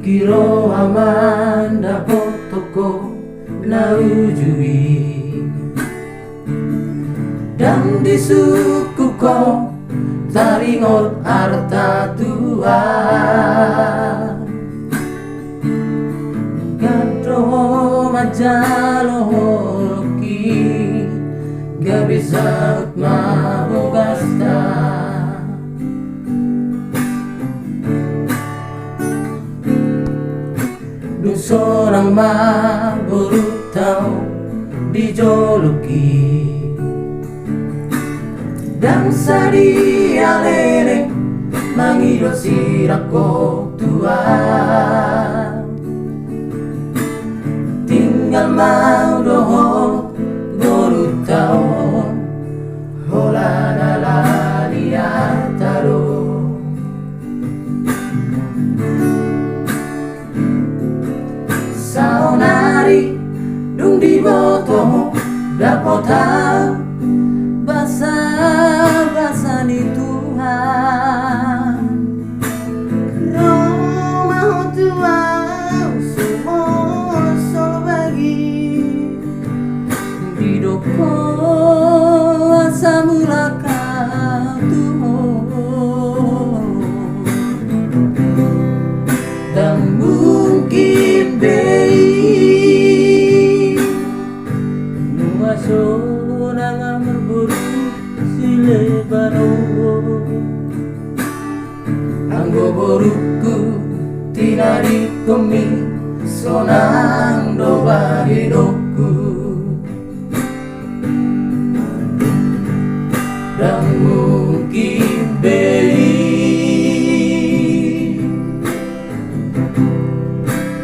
Kiro amanda potoko na ujui dan di suku ko taringot arta tua gadro majaloki gabisa mabogasta seorang maburutau dijoloki dan sadi alele mangido sirako tua tinggal mau doho burutau hola nala diataro saonari dung di boto dapota basa ni Tuhan Roma tua semua solo bagi di doko asa mulaka Tuhan dan mungkin sonang berburu sile baro anggo boruku tinari komi sonang do bahidoku dan mungkin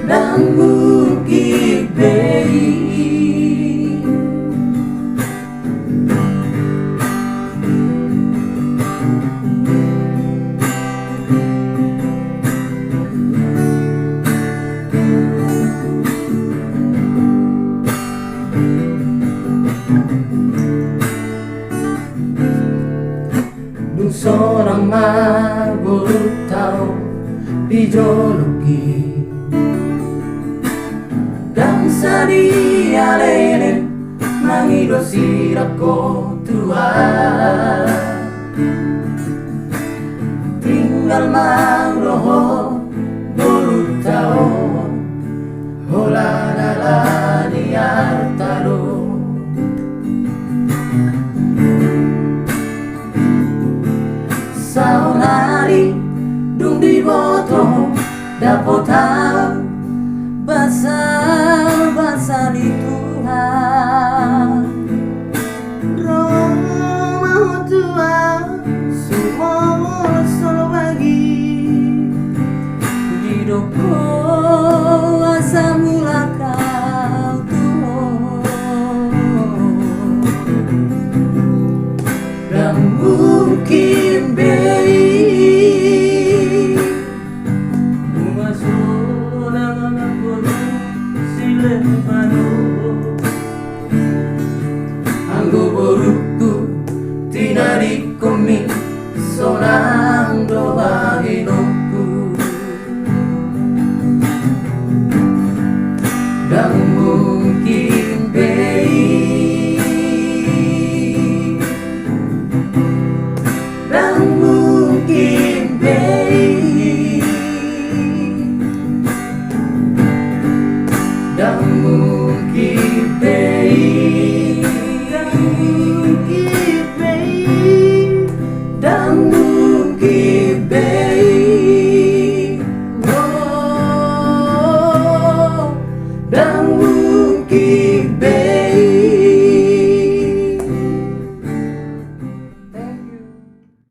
dan mungkin seorang maburutau dijoloki dan sadi alele mangido sirako tua tinggal mau doho burutau hola nala diartaro saonari dung di boto dapota basa di Tuhan Roma tua semua solo bagi di doko